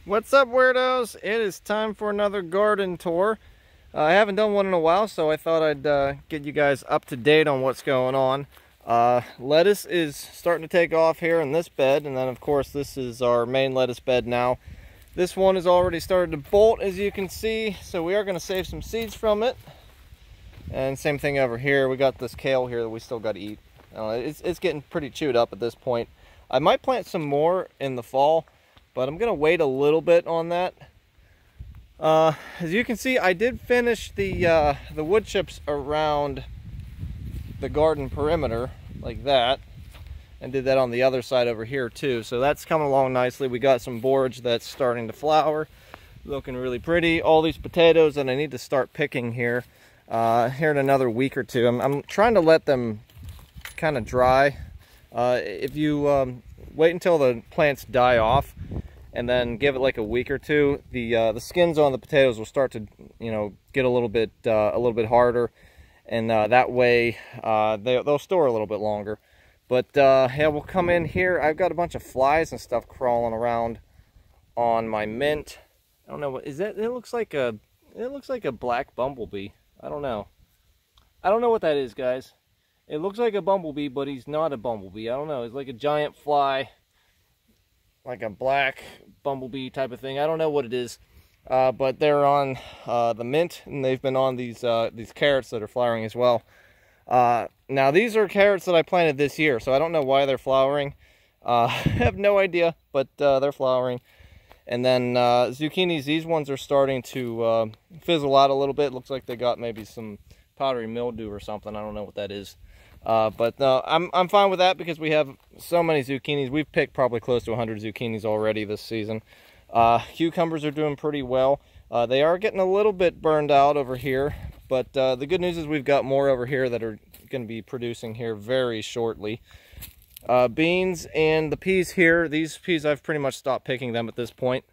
What's up, weirdos? It is time for another garden tour. I haven't done one in a while, so I thought I'd get you guys up to date on what's going on. Lettuce is starting to take off here in this bed, and then of course this is our main lettuce bed now. This one has already started to bolt, as you can see, so we are going to save some seeds from it. And same thing over here. We got this kale here that we still got to eat. It's getting pretty chewed up at this point. I might plant some more in the fall, but I'm going to wait a little bit on that. As you can see, I did finish the wood chips around the garden perimeter, like that. And did that on the other side over here too. So that's coming along nicely. We got some borage that's starting to flower. Looking really pretty. All these potatoes that I need to start picking here in another week or two. I'm trying to let them kind of dry. If you wait until the plants die off and then give it like a week or two, the skins on the potatoes will start to get a little bit harder, and that way they'll store a little bit longer. But yeah, we'll come in here. I've got a bunch of flies and stuff crawling around on my mint. I don't know what is that. It looks like a black bumblebee. I don't know what that is, guys. It looks like a bumblebee, but he's not a bumblebee. I don't know. It's like a giant fly, like a black bumblebee type of thing. I don't know what it is, but they're on the mint, and they've been on these carrots that are flowering as well. Now these are carrots that I planted this year, so I don't know why they're flowering. I have no idea, but they're flowering. And then zucchinis, these ones are starting to fizzle out a little bit. Looks like they got maybe some powdery mildew or something. I don't know what that is. But no, I'm fine with that because we have so many zucchinis. We've picked probably close to 100 zucchinis already this season. Cucumbers are doing pretty well. They are getting a little bit burned out over here, but the good news is we've got more over here that are going to be producing here very shortly. Beans and the peas here, these peas I've pretty much stopped picking them at this point.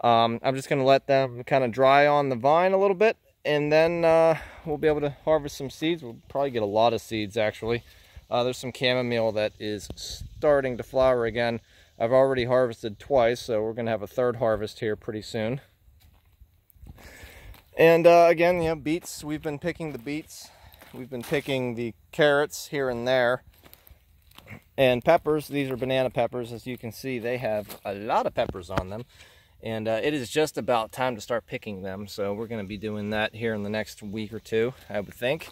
I'm just going to let them kind of dry on the vine a little bit, and then we'll be able to harvest some seeds. We'll probably get a lot of seeds, actually. There's some chamomile that is starting to flower again. I've already harvested twice, so we're going to have a third harvest here pretty soon. And again, beets. We've been picking the beets. We've been picking the carrots here and there. And peppers. These are banana peppers. As you can see, they have a lot of peppers on them. And it is just about time to start picking them. So we're going to be doing that here in the next week or two, I would think.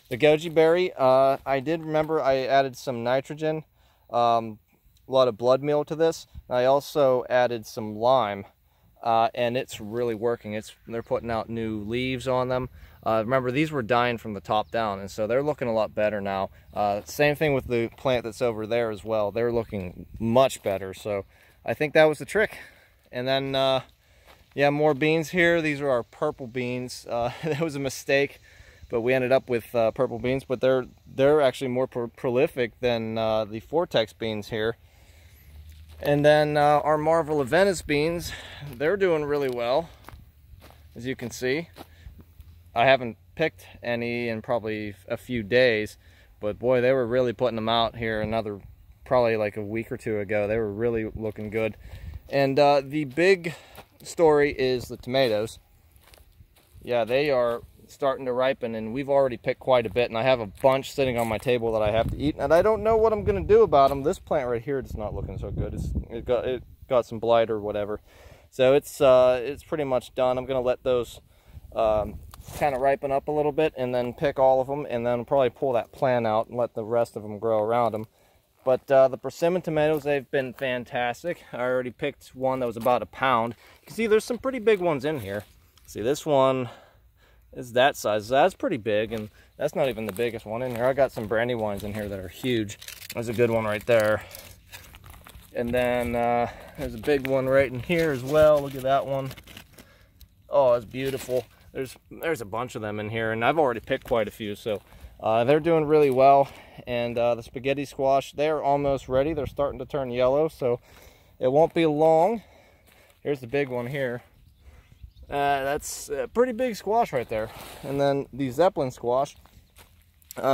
The goji berry, I did remember I added some nitrogen, a lot of blood meal to this. I also added some lime, and it's really working. They're putting out new leaves on them. Remember, these were dying from the top down, and so they're looking a lot better now. Same thing with the plant that's over there as well. They're looking much better, so I think that was the trick. And then, yeah, more beans here. These are our purple beans. That was a mistake, but we ended up with purple beans, but they're actually more prolific than the Vortex beans here. And then our Marvel of Venice beans, they're doing really well, as you can see. I haven't picked any in probably a few days, but boy, they were really putting them out here probably like a week or two ago. They were really looking good. And the big story is the tomatoes. Yeah, they are starting to ripen, and we've already picked quite a bit, and I have a bunch sitting on my table that I have to eat, and I don't know what I'm going to do about them. This plant right here, it's not looking so good. It got some blight or whatever. So it's pretty much done. I'm going to let those kind of ripen up a little bit and then pick all of them, and then probably pull that plant out and let the rest of them grow around them. But the persimmon tomatoes, they've been fantastic. I already picked one that was about a pound. You can see there's some pretty big ones in here. See, this one is that size. That's pretty big, and that's not even the biggest one in here. I got some brandywines in here that are huge. There's a good one right there. And then there's a big one right in here as well. Look at that one. Oh, it's beautiful. There's a bunch of them in here, and I've already picked quite a few, so they're doing really well. And the spaghetti squash, they're almost ready. They're starting to turn yellow, so it won't be long. Here's the big one here. That's a pretty big squash right there. And then the Zeppelin squash,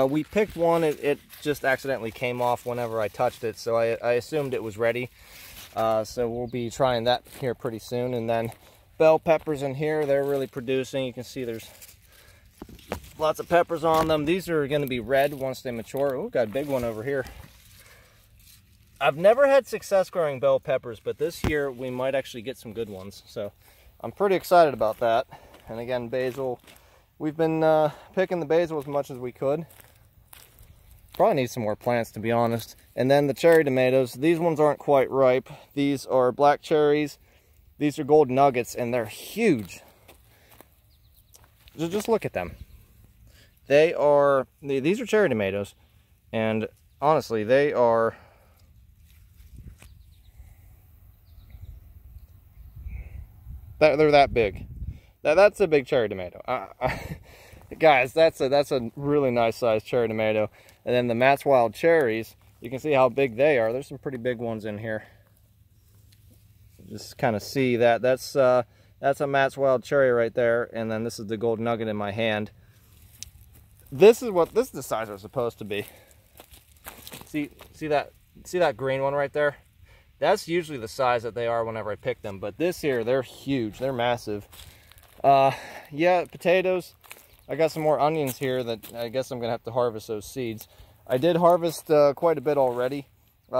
we picked one. It just accidentally came off whenever I touched it, so I assumed it was ready. So we'll be trying that here pretty soon. And then bell peppers in here, they're really producing. You can see there's lots of peppers on them. These are going to be red once they mature. Oh, got a big one over here. I've never had success growing bell peppers, but this year we might actually get some good ones. So I'm pretty excited about that. And again, basil. We've been picking the basil as much as we could. Probably need some more plants, to be honest. And then the cherry tomatoes. These ones aren't quite ripe. These are black cherries. These are gold nuggets, and they're huge. Just look at them. These are cherry tomatoes, and honestly, they're that big. That's a big cherry tomato. Guys, that's a really nice sized cherry tomato. And then the Matt's Wild cherries, you can see how big they are. There's some pretty big ones in here. Just kind of see that. That's a Matt's Wild cherry right there, and then this is the gold nugget in my hand. This is the size they're supposed to be. See that green one right there? That's usually the size that they are whenever I pick them, but this here, they're huge. They're massive. Yeah, potatoes. I got some more onions here that I guess I'm gonna have to harvest those seeds. I did harvest quite a bit already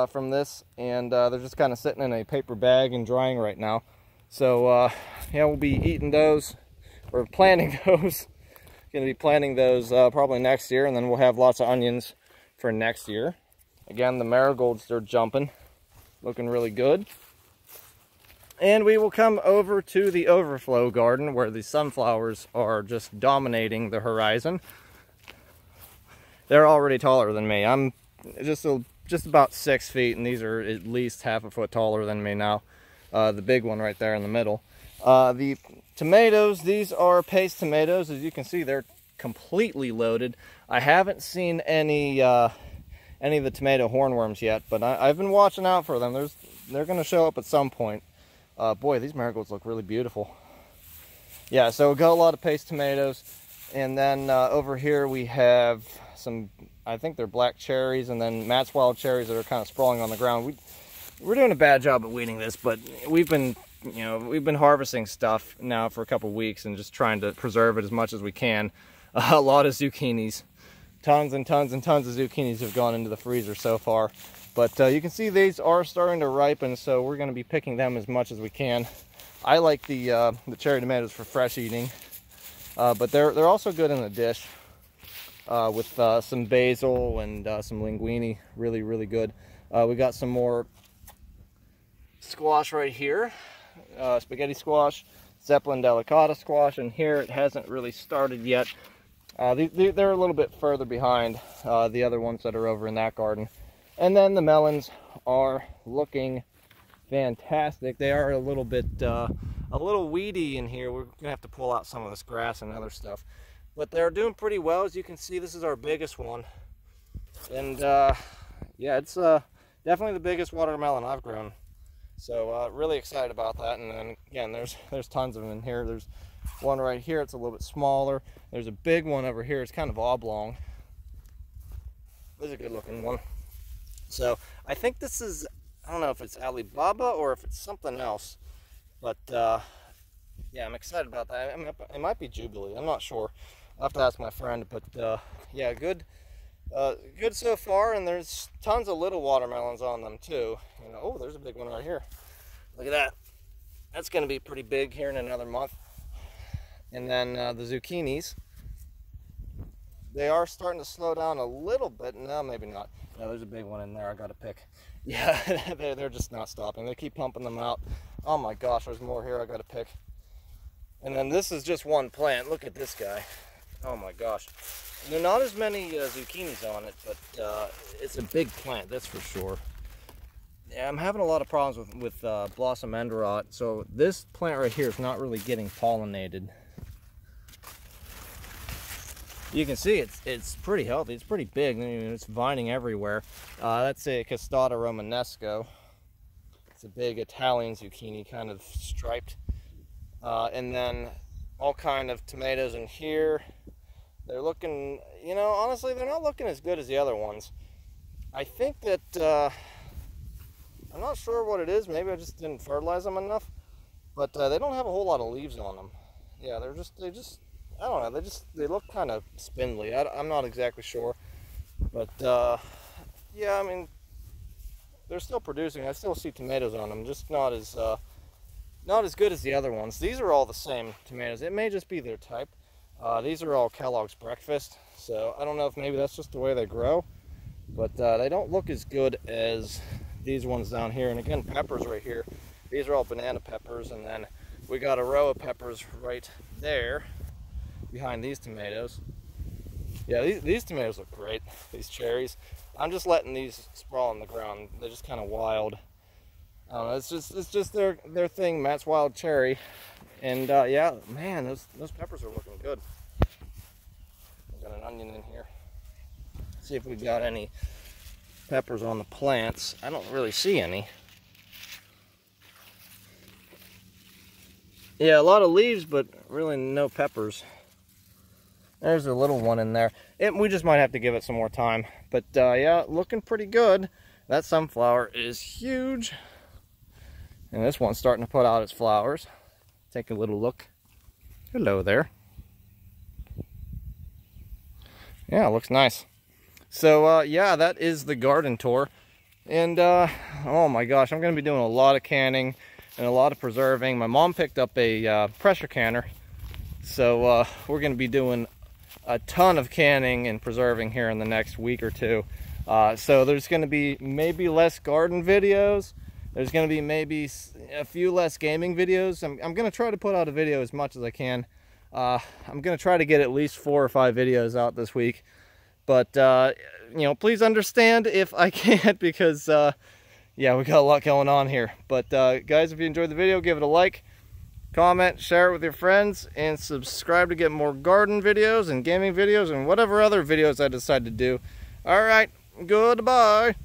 from this, and they're just kind of sitting in a paper bag and drying right now. So yeah, we'll be eating those, or planting those. Gonna be planting those probably next year, and then we'll have lots of onions for next year. Again, the marigolds, they're jumping, looking really good. And we will come over to the overflow garden where the sunflowers are just dominating the horizon. They're already taller than me. I'm just about 6 feet, and these are at least half a foot taller than me now. The big one right there in the middle. The tomatoes, these are paste tomatoes. As you can see, they're completely loaded. I haven't seen any of the tomato hornworms yet, but I've been watching out for them. They're going to show up at some point. Boy, these marigolds look really beautiful. Yeah, so we got a lot of paste tomatoes. And then over here we have some, I think they're black cherries, and then Matt's Wild cherries that are kind of sprawling on the ground. We're doing a bad job at weeding this, but we've been harvesting stuff now for a couple weeks and just trying to preserve it as much as we can. A lot of zucchinis. Tons and tons and tons of zucchinis have gone into the freezer so far. But you can see these are starting to ripen, so we're going to be picking them as much as we can. I like the cherry tomatoes for fresh eating, but they're also good in a dish with some basil and some linguine. Really, really good. We got some more squash right here, spaghetti squash, Zeppelin delicata squash, and here it hasn't really started yet. They're a little bit further behind the other ones that are over in that garden. And then the melons are looking fantastic. They are a little weedy in here. We're gonna have to pull out some of this grass and other stuff, but they're doing pretty well. As you can see, this is our biggest one, and yeah, it's definitely the biggest watermelon I've grown. So really excited about that. And then again, there's tons of them in here. There's one right here. It's a little bit smaller. There's a big one over here. It's kind of oblong. This is a good looking one. So I think this is, I don't know if it's Alibaba or if it's something else, but yeah, I'm excited about that. It might be Jubilee. I'm not sure. I'll have to ask my friend, but yeah, good so far. And there's tons of little watermelons on them too. You know, oh, there's a big one right here. Look at that. That's going to be pretty big here in another month. And then the zucchinis, they are starting to slow down a little bit. No, maybe not. No, there's a big one in there I got to pick. Yeah, they're just not stopping. They keep pumping them out. Oh my gosh, there's more here I got to pick. And then this is just one plant. Look at this guy. Oh my gosh. There are not as many zucchinis on it, but it's a big plant, that's for sure. Yeah, I'm having a lot of problems with blossom end rot. So this plant right here is not really getting pollinated. You can see it's pretty healthy. It's pretty big. I mean, it's vining everywhere. That's a Costata romanesco. It's a big Italian zucchini, kind of striped. And then all kind of tomatoes in here. They're looking, you know, honestly, they're not looking as good as the other ones. I think that I'm not sure what it is. Maybe I just didn't fertilize them enough. But they don't have a whole lot of leaves on them. Yeah, they I don't know, they look kind of spindly. I'm not exactly sure. But yeah, I mean, they're still producing. I still see tomatoes on them, just not as good as the other ones. These are all the same tomatoes. It may just be their type. These are all Kellogg's Breakfast, so I don't know if maybe that's just the way they grow, but they don't look as good as these ones down here. And again, peppers right here. These are all banana peppers, and then we got a row of peppers right there behind these tomatoes. Yeah, these tomatoes look great, these cherries. I'm just letting these sprawl on the ground. They're just kind of wild. I don't know, it's just their thing, Matt's Wild Cherry. And yeah, man, those peppers are looking good. Got an onion in here. See if we got any peppers on the plants. I don't really see any. Yeah, a lot of leaves, but really no peppers. There's a little one in there. We just might have to give it some more time. But yeah, looking pretty good. That sunflower is huge. And this one's starting to put out its flowers. Take a little look. Hello there. Yeah, it looks nice. So yeah, that is the garden tour. And oh my gosh, I'm going to be doing a lot of canning and a lot of preserving. My mom picked up a pressure canner. So we're going to be doing a ton of canning and preserving here in the next week or two. So there's going to be maybe less garden videos. There's going to be maybe a few less gaming videos. I'm going to try to put out a video as much as I can. I'm going to try to get at least 4 or 5 videos out this week. But, you know, please understand if I can't, because, yeah, we got a lot going on here. But, guys, if you enjoyed the video, give it a like, comment, share it with your friends, and subscribe to get more garden videos and gaming videos and whatever other videos I decide to do. All right, goodbye.